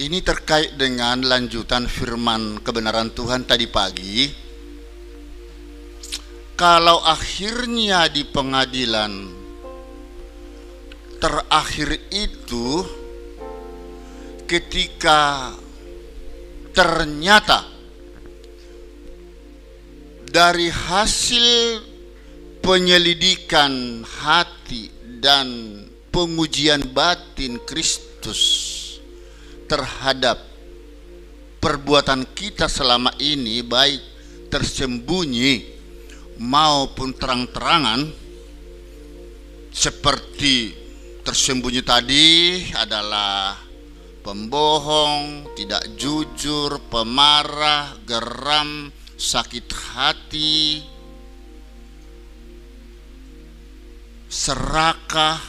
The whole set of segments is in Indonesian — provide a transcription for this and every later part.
Ini terkait dengan lanjutan firman kebenaran Tuhan tadi pagi. Kalau akhirnya di pengadilan terakhir itu, ketika ternyata dari hasil penyelidikan hati dan pengujian batin Kristus terhadap perbuatan kita selama ini, baik tersembunyi maupun terang-terangan, seperti tersembunyi tadi adalah pembohong, tidak jujur, pemarah, geram, sakit hati, serakah,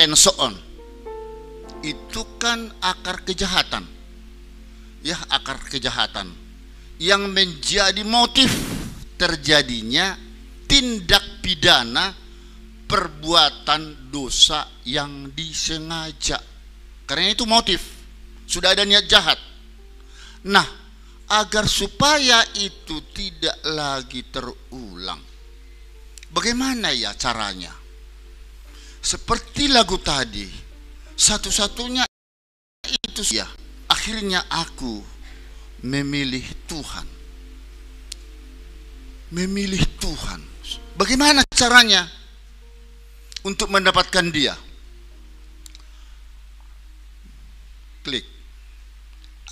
and so on. Itu kan akar kejahatan, ya, akar kejahatan yang menjadi motif terjadinya tindak pidana perbuatan dosa yang disengaja. Karena itu motif, sudah ada niat jahat. Nah, agar supaya itu tidak lagi terulang, bagaimana ya caranya? Seperti lagu tadi, satu-satunya itu ya, akhirnya aku memilih Tuhan. Memilih Tuhan. Bagaimana caranya untuk mendapatkan Dia? Klik.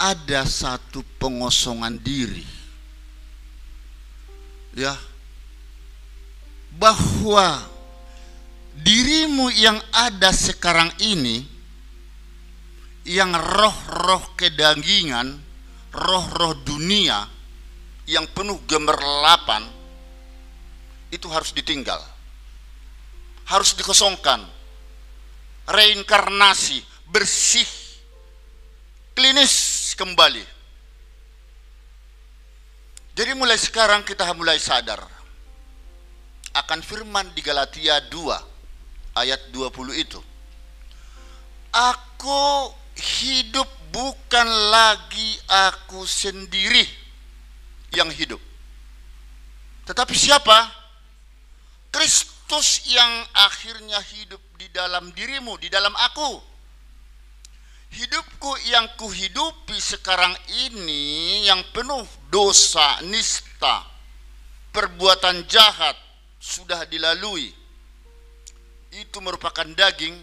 Ada satu pengosongan diri, ya, bahwa dirimu yang ada sekarang ini, yang roh-roh kedagingan, roh-roh dunia yang penuh gemerlapan, itu harus ditinggal, harus dikosongkan, reinkarnasi, bersih, klinis kembali. Jadi mulai sekarang kita mulai sadar akan firman di Galatia 2 ayat 20 itu. Aku hidup, bukan lagi aku sendiri yang hidup, tetapi siapa? Kristus yang akhirnya hidup di dalam dirimu, di dalam aku. Hidupku yang kuhidupi sekarang ini, yang penuh dosa, nista, perbuatan jahat sudah dilalui, itu merupakan daging,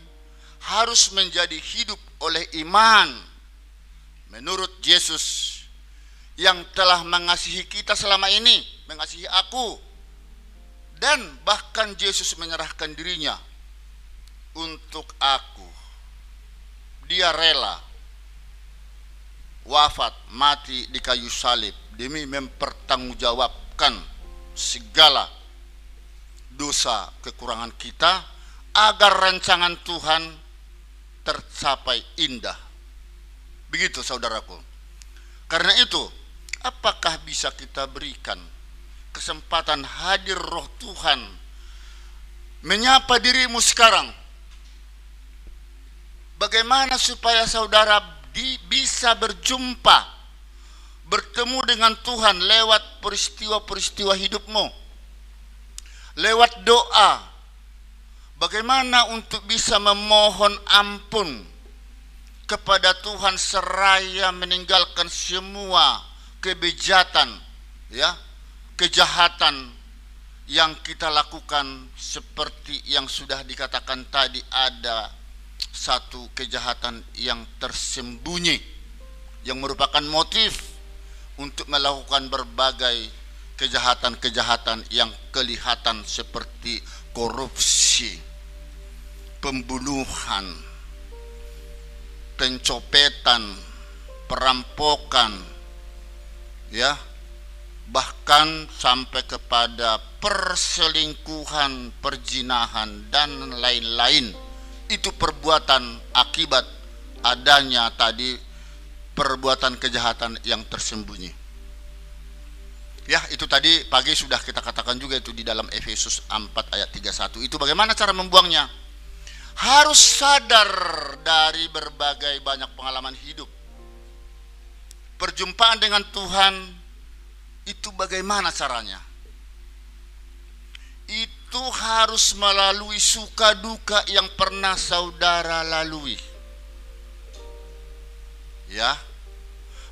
harus menjadi hidup oleh iman menurut Yesus yang telah mengasihi kita selama ini, mengasihi aku. Dan bahkan Yesus menyerahkan dirinya untuk aku. Dia rela wafat, mati di kayu salib demi mempertanggungjawabkan segala dosa kekurangan kita, agar rancangan Tuhan tercapai indah. Begitu saudaraku. Karena itu, apakah bisa kita berikan kesempatan hadir roh Tuhan menyapa dirimu sekarang? Bagaimana supaya saudara bisa berjumpa, bertemu dengan Tuhan lewat peristiwa-peristiwa hidupmu, lewat doa. Bagaimana untuk bisa memohon ampun kepada Tuhan seraya meninggalkan semua kebejatan, ya, kejahatan yang kita lakukan. Seperti yang sudah dikatakan tadi, ada satu kejahatan yang tersembunyi yang merupakan motif untuk melakukan berbagai kejahatan-kejahatan yang kelihatan, seperti korupsi, pembunuhan, pencopetan, perampokan, ya, bahkan sampai kepada perselingkuhan, perzinahan, dan lain-lain. Itu perbuatan akibat adanya tadi perbuatan kejahatan yang tersembunyi. Ya, itu tadi pagi sudah kita katakan juga itu di dalam Efesus 4 ayat 31. Itu bagaimana cara membuangnya? Harus sadar dari berbagai banyak pengalaman hidup perjumpaan dengan Tuhan itu bagaimana caranya? Itu harus melalui suka duka yang pernah saudara lalui. Ya,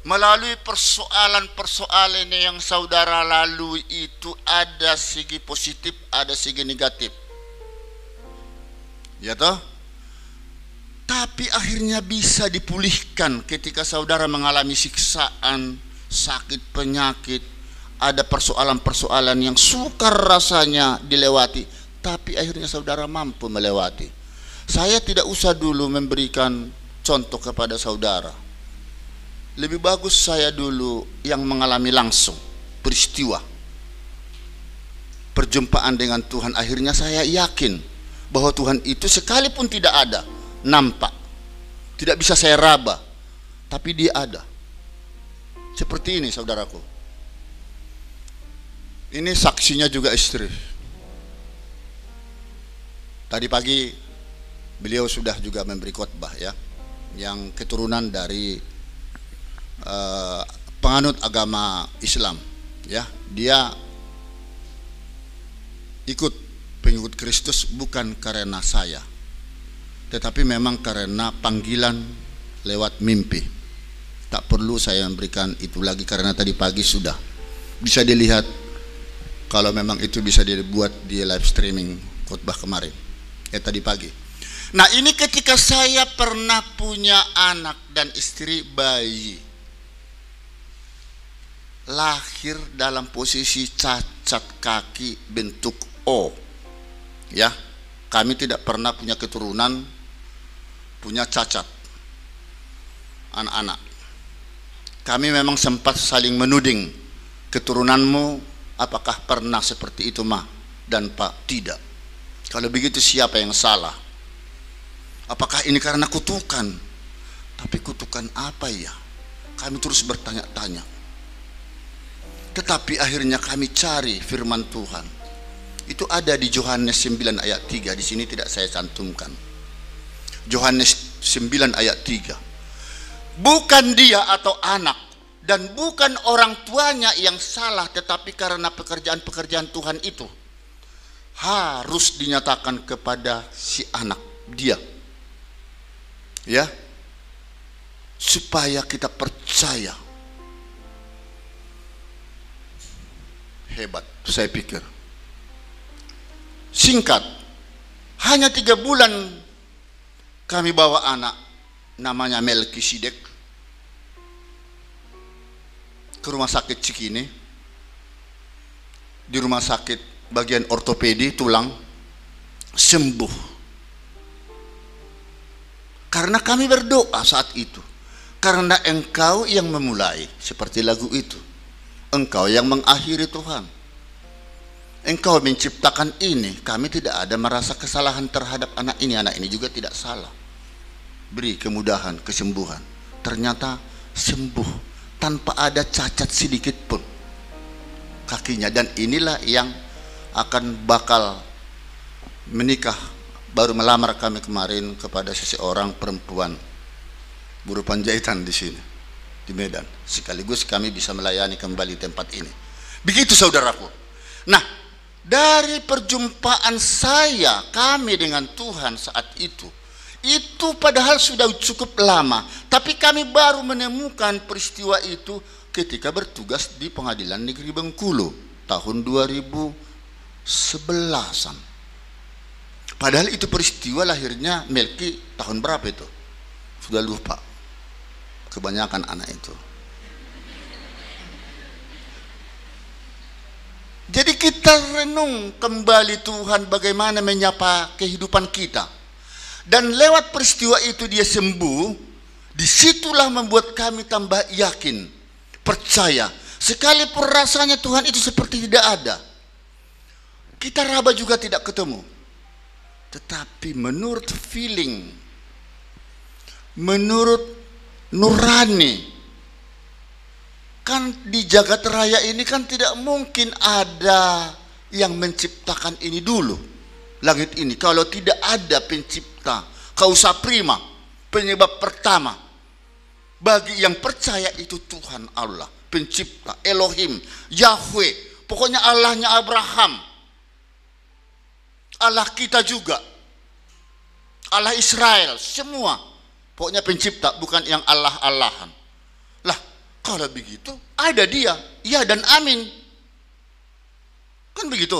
melalui persoalan-persoalan yang saudara lalui itu ada segi positif, ada segi negatif. Ya toh? Tapi akhirnya bisa dipulihkan ketika saudara mengalami siksaan, sakit, penyakit, ada persoalan-persoalan yang sukar rasanya dilewati, tapi akhirnya saudara mampu melewati. Saya tidak usah dulu memberikan contoh kepada saudara. Lebih bagus saya dulu yang mengalami langsung peristiwa perjumpaan dengan Tuhan. Akhirnya saya yakin bahwa Tuhan itu sekalipun tidak ada, nampak, tidak bisa saya raba, tapi Dia ada. Seperti ini saudaraku. Ini saksinya juga istri. Tadi pagi beliau sudah juga memberi khotbah ya, yang keturunan dari penganut agama Islam ya. Dia ikut pengikut Kristus bukan karena saya, tetapi memang karena panggilan lewat mimpi. Tak perlu saya memberikan itu lagi karena tadi pagi sudah bisa dilihat. Kalau memang itu bisa dibuat di live streaming khotbah kemarin tadi pagi. Nah, ini ketika saya pernah punya anak dan istri bayi, lahir dalam posisi cacat kaki bentuk O. Ya, kami tidak pernah punya keturunan punya cacat anak-anak. Kami memang sempat saling menuding, keturunanmu apakah pernah seperti itu mah? Dan Pak, tidak. Kalau begitu siapa yang salah? Apakah ini karena kutukan? Tapi kutukan apa ya? Kami terus bertanya-tanya. Tetapi akhirnya kami cari firman Tuhan. Itu ada di Yohanes 9 ayat 3. Di sini tidak saya cantumkan. Yohanes 9 ayat 3. Bukan dia atau anak dan bukan orang tuanya yang salah, tetapi karena pekerjaan-pekerjaan Tuhan itu harus dinyatakan kepada si anak dia. Ya. Supaya kita percaya. Hebat, saya pikir. Singkat, hanya 3 bulan kami bawa anak namanya Melkisedek ke rumah sakit Cikini. Di rumah sakit bagian ortopedi tulang, sembuh. Karena kami berdoa saat itu. Karena Engkau yang memulai, seperti lagu itu. Engkau yang mengakhiri Tuhan. Engkau menciptakan ini. Kami tidak ada merasa kesalahan terhadap anak ini. Anak ini juga tidak salah. Beri kemudahan, kesembuhan. Ternyata sembuh tanpa ada cacat sedikit pun kakinya. Dan inilah yang akan bakal menikah, baru melamar kami kemarin kepada seseorang perempuan buruh penjahitan di sini di Medan. Sekaligus kami bisa melayani kembali tempat ini. Begitu saudaraku. Nah, dari perjumpaan kami dengan Tuhan saat itu padahal sudah cukup lama, tapi kami baru menemukan peristiwa itu ketika bertugas di Pengadilan Negeri Bengkulu tahun 2011-an. Padahal itu peristiwa lahirnya Melki tahun berapa itu? Sudah lupa. Kebanyakan anak itu. Jadi kita renung kembali Tuhan bagaimana menyapa kehidupan kita. Dan lewat peristiwa itu dia sembuh. Disitulah membuat kami tambah yakin, percaya. Sekalipun rasanya Tuhan itu seperti tidak ada, kita raba juga tidak ketemu. Tetapi menurut feeling, menurut nurani, kan di jagat raya ini kan tidak mungkin ada yang menciptakan ini dulu, langit ini, kalau tidak ada pencipta, causa prima, penyebab pertama. Bagi yang percaya itu Tuhan Allah, pencipta, Elohim, Yahweh, pokoknya Allahnya Abraham, Allah kita juga, Allah Israel, semua pokoknya pencipta, bukan yang Allah-Allahan. Lah, kalau begitu ada dia, ya dan amin, kan begitu.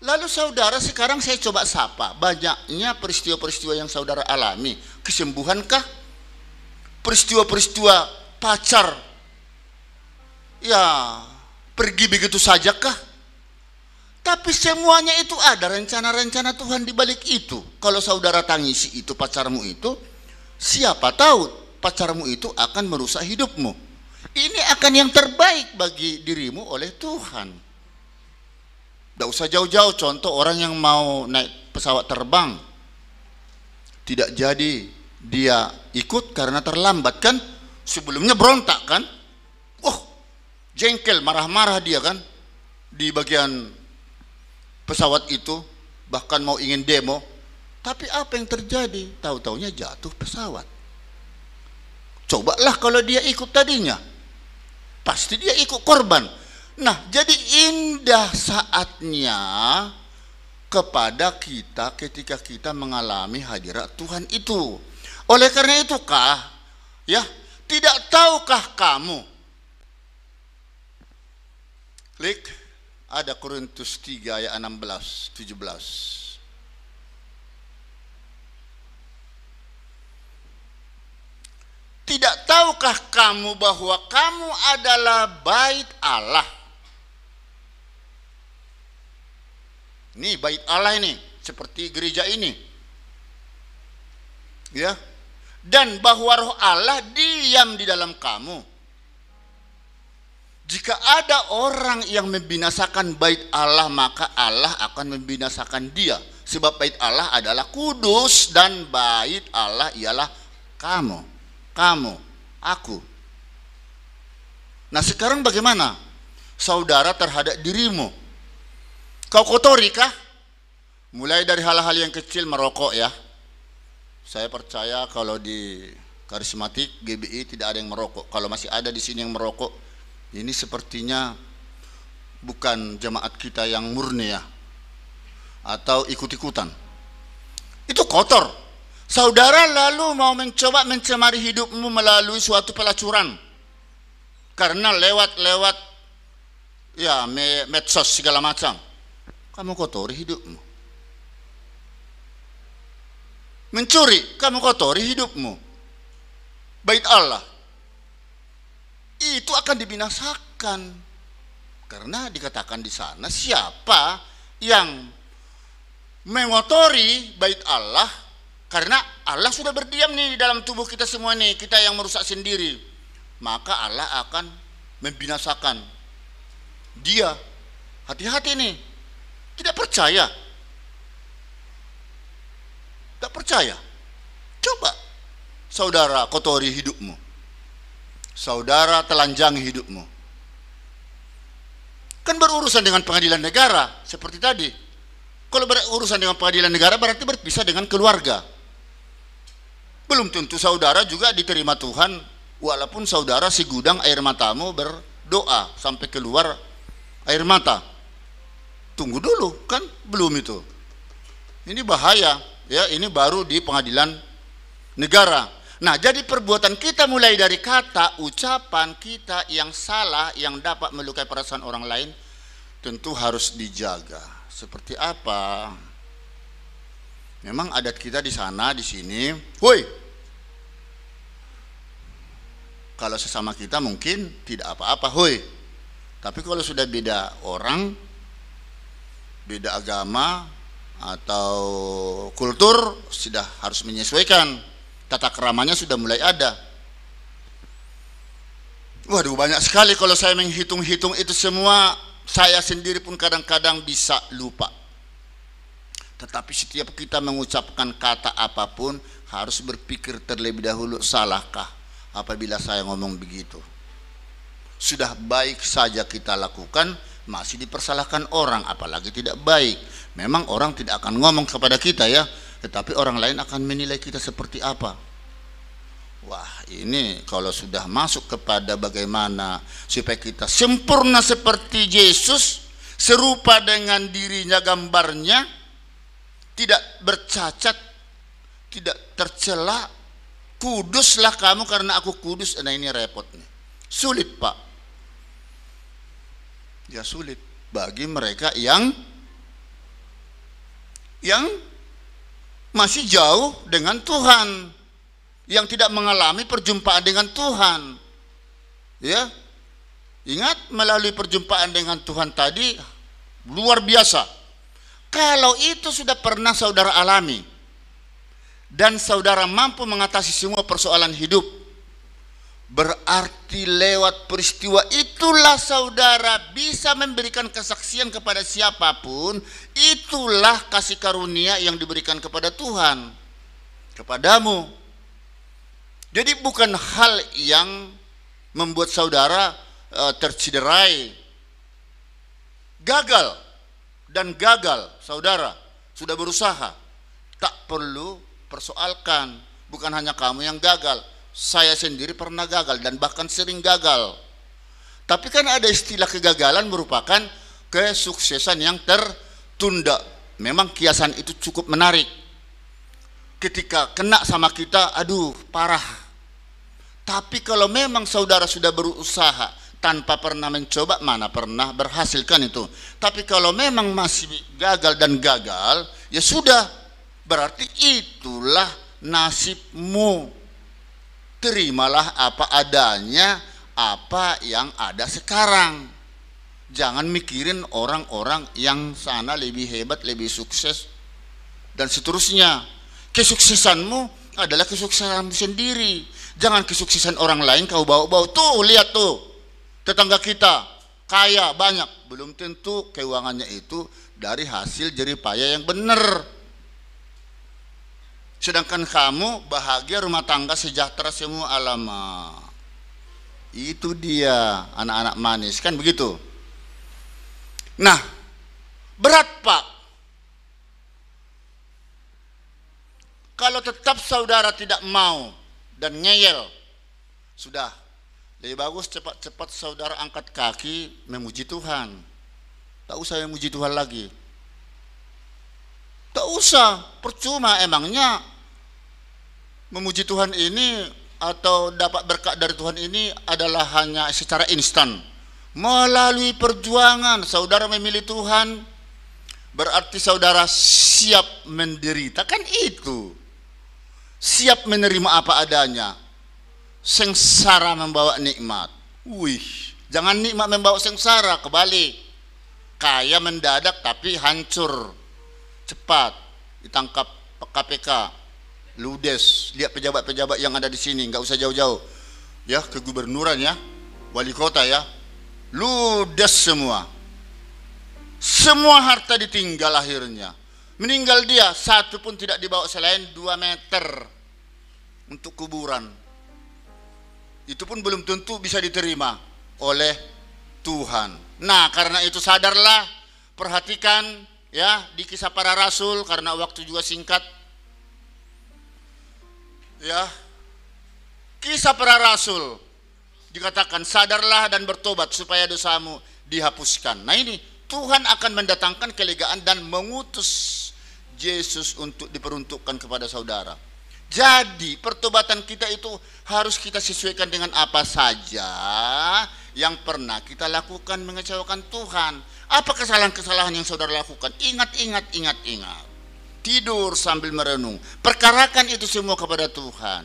Lalu saudara, sekarang saya coba sapa, banyaknya peristiwa-peristiwa yang saudara alami, kesembuhankah? Peristiwa-peristiwa pacar ya pergi begitu saja kah? Tapi semuanya itu ada rencana-rencana Tuhan di balik itu. Kalau saudara tangisi itu pacarmu itu, siapa tahu pacarmu itu akan merusak hidupmu. Ini akan yang terbaik bagi dirimu oleh Tuhan. Tidak usah jauh-jauh, contoh orang yang mau naik pesawat terbang, tidak jadi dia ikut karena terlambat kan, sebelumnya berontak kan, jengkel, marah-marah dia kan di bagian pesawat itu, bahkan mau ingin demo. Tapi apa yang terjadi? Tahu-taunya jatuh pesawat. Cobalah kalau dia ikut tadinya, pasti dia ikut korban. Nah, jadi indah saatnya kepada kita ketika kita mengalami hadirat Tuhan itu. Oleh karena itu ya, tidak tahukah kamu? Klik, ada Korintus 3 ayat 16, 17. Tidak tahukah kamu bahwa kamu adalah bait Allah? Ini bait Allah ini, seperti gereja ini. Ya. Dan bahwa roh Allah diam di dalam kamu. Jika ada orang yang membinasakan bait Allah, maka Allah akan membinasakan dia. Sebab bait Allah adalah kudus dan bait Allah ialah kamu, aku. Nah, sekarang bagaimana saudara terhadap dirimu? Kau kotori kah? Mulai dari hal-hal yang kecil, merokok ya. Saya percaya kalau di karismatik GBI tidak ada yang merokok. Kalau masih ada di sini yang merokok, ini sepertinya bukan jemaat kita yang murni ya, atau ikut-ikutan. Itu kotor. Saudara lalu mau mencoba mencemari hidupmu melalui suatu pelacuran, karena lewat ya medsos segala macam. Kamu kotori hidupmu. Mencuri, kamu kotori hidupmu. Bait Allah itu akan dibinasakan, karena dikatakan di sana siapa yang mengotori bait Allah, karena Allah sudah berdiam nih di dalam tubuh kita semua nih, kita yang merusak sendiri, maka Allah akan membinasakan dia. Hati-hati nih, tidak percaya? Tak percaya? Coba saudara kotori hidupmu, saudara telanjangi hidupmu. Kan berurusan dengan pengadilan negara seperti tadi. Kalau berurusan dengan pengadilan negara berarti berpisah dengan keluarga. Belum tentu saudara juga diterima Tuhan, walaupun saudara segudang air matamu berdoa sampai keluar air mata. Tunggu dulu, kan belum itu. Ini bahaya. Ya, ini baru di pengadilan negara. Nah, jadi perbuatan kita mulai dari kata, ucapan kita yang salah, yang dapat melukai perasaan orang lain, tentu harus dijaga. Seperti apa? Memang adat kita di sana, di sini, woi. Kalau sesama kita mungkin tidak apa-apa, woi. Tapi kalau sudah beda orang, beda agama, atau kultur, sudah harus menyesuaikan. Tata keramanya sudah mulai ada. Waduh, banyak sekali kalau saya menghitung-hitung itu semua, saya sendiri pun kadang-kadang bisa lupa. Tetapi setiap kita mengucapkan kata apapun harus berpikir terlebih dahulu, salahkah apabila saya ngomong begitu? Sudah baik saja kita lakukan, masih dipersalahkan orang, apalagi tidak baik. Memang orang tidak akan ngomong kepada kita ya, tetapi orang lain akan menilai kita seperti apa. Wah, ini kalau sudah masuk kepada bagaimana supaya kita sempurna seperti Yesus, serupa dengan dirinya gambarnya, tidak bercacat, tidak tercela, kuduslah kamu karena aku kudus. Nah, ini repot nih. Sulit, Pak. Ya sulit bagi mereka yang masih jauh dengan Tuhan, yang tidak mengalami perjumpaan dengan Tuhan. Ya, ingat, melalui perjumpaan dengan Tuhan tadi luar biasa. Kalau itu sudah pernah saudara alami dan saudara mampu mengatasi semua persoalan hidup, berarti lewat peristiwa itulah saudara bisa memberikan kesaksian kepada siapapun. Itulah kasih karunia yang diberikan kepada Tuhan kepadamu. Jadi bukan hal yang membuat saudara tercederai, gagal saudara sudah berusaha, tak perlu persoalkan. Bukan hanya kamu yang gagal, saya sendiri pernah gagal dan bahkan sering gagal. Tapi kan ada istilah kegagalan merupakan kesuksesan yang tertunda. Memang kiasan itu cukup menarik. Ketika kena sama kita, aduh parah. Tapi kalau memang saudara sudah berusaha tanpa pernah mencoba, mana pernah berhasil kan itu. Tapi kalau memang masih gagal dan gagal, ya sudah, berarti itulah nasibmu. Terimalah apa adanya, apa yang ada sekarang. Jangan mikirin orang-orang yang sana lebih hebat, lebih sukses, dan seterusnya. Kesuksesanmu adalah kesuksesanmu sendiri. Jangan kesuksesan orang lain kau bawa-bawa. Tuh, lihat tuh, tetangga kita kaya banyak, belum tentu keuangannya itu dari hasil jerih payah yang benar. Sedangkan kamu bahagia, rumah tangga sejahtera semua. Alamak, itu dia anak-anak manis, kan begitu. Nah, berat Pak kalau tetap saudara tidak mau dan ngeyel. Sudah, lebih bagus cepat-cepat saudara angkat kaki memuji Tuhan. Tak usah memuji Tuhan lagi. Tak usah, percuma. Emangnya memuji Tuhan ini atau dapat berkat dari Tuhan ini adalah hanya secara instan. Melalui perjuangan saudara memilih Tuhan, berarti saudara siap menderita, kan itu. Siap menerima apa adanya. Sengsara membawa nikmat. Wih, jangan nikmat membawa sengsara, kebalik. Kaya mendadak tapi hancur cepat, ditangkap KPK, ludes. Lihat pejabat-pejabat yang ada di sini, nggak usah jauh-jauh, ya, kegubernuran ya, wali kota ya, ludes semua. Semua harta ditinggal akhirnya. Meninggal dia, satu pun tidak dibawa selain 2 meter untuk kuburan. Itu pun belum tentu bisa diterima oleh Tuhan. Nah, karena itu sadarlah, perhatikan ya di Kisah Para Rasul, karena waktu juga singkat. Ya, Kisah Para Rasul dikatakan sadarlah dan bertobat supaya dosamu dihapuskan. Nah, ini Tuhan akan mendatangkan kelegaan dan mengutus Yesus untuk diperuntukkan kepada saudara. Jadi pertobatan kita itu harus kita sesuaikan dengan apa saja yang pernah kita lakukan mengecewakan Tuhan. Apa kesalahan-kesalahan yang saudara lakukan? Ingat. Tidur sambil merenung. Perkarakan itu semua kepada Tuhan.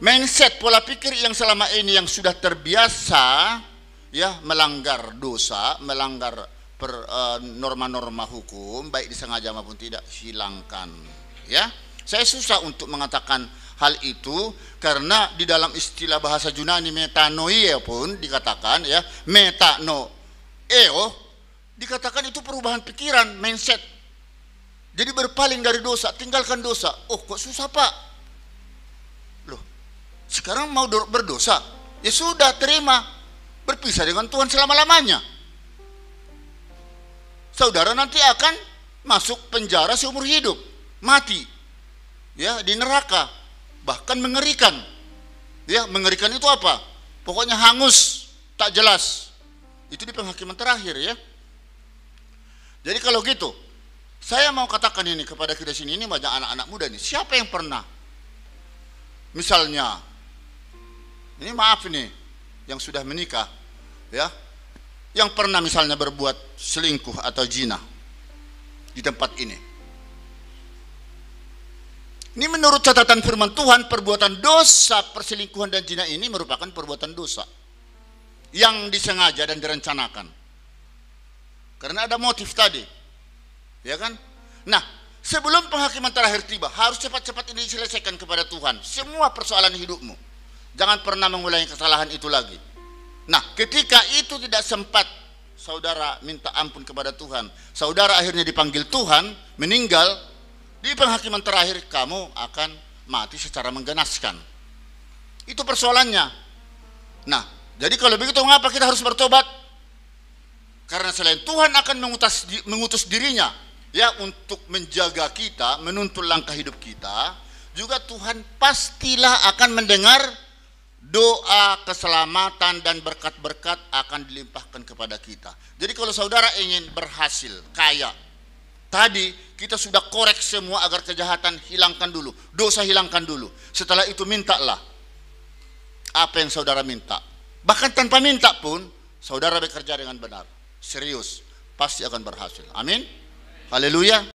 Mindset, pola pikir yang selama ini yang sudah terbiasa ya melanggar dosa, melanggar norma-norma hukum, baik disengaja maupun tidak, hilangkan. Ya, saya susah untuk mengatakan hal itu karena di dalam istilah bahasa Yunani metanoia pun dikatakan ya, metanoeo dikatakan itu perubahan pikiran, mindset. Jadi berpaling dari dosa, tinggalkan dosa. Oh, kok susah Pak? Loh, sekarang mau berdosa? Ya sudah, terima, berpisah dengan Tuhan selama-lamanya. Saudara nanti akan masuk penjara seumur hidup, mati ya di neraka. bahkan mengerikan. Ya, mengerikan itu apa? Pokoknya hangus, tak jelas. Itu di penghakiman terakhir ya. Jadi kalau gitu, saya mau katakan ini kepada kita sini, ini banyak anak-anak muda nih. Siapa yang pernah, misalnya, ini maaf ini, yang sudah menikah, ya, yang pernah misalnya berbuat selingkuh atau zina di tempat ini. Ini menurut catatan firman Tuhan, perbuatan dosa perselingkuhan dan zina ini merupakan perbuatan dosa yang disengaja dan direncanakan. Karena ada motif tadi. Ya kan? Nah, sebelum penghakiman terakhir tiba, harus cepat-cepat ini diselesaikan kepada Tuhan. Semua persoalan hidupmu. Jangan pernah mengulangi kesalahan itu lagi. Nah, ketika itu tidak sempat, saudara minta ampun kepada Tuhan. Saudara akhirnya dipanggil Tuhan, meninggal. Di penghakiman terakhir, kamu akan mati secara menggenaskan. Itu persoalannya. Nah, jadi kalau begitu, mengapa kita harus bertobat? Karena selain Tuhan akan mengutus dirinya, ya, untuk menjaga kita, menuntun langkah hidup kita, juga Tuhan pastilah akan mendengar doa keselamatan dan berkat-berkat akan dilimpahkan kepada kita. Jadi kalau saudara ingin berhasil, kaya, tadi kita sudah korek semua agar kejahatan hilangkan dulu, dosa hilangkan dulu. Setelah itu mintalah apa yang saudara minta. Bahkan tanpa minta pun, saudara bekerja dengan benar, serius, pasti akan berhasil. Amin. Haleluya.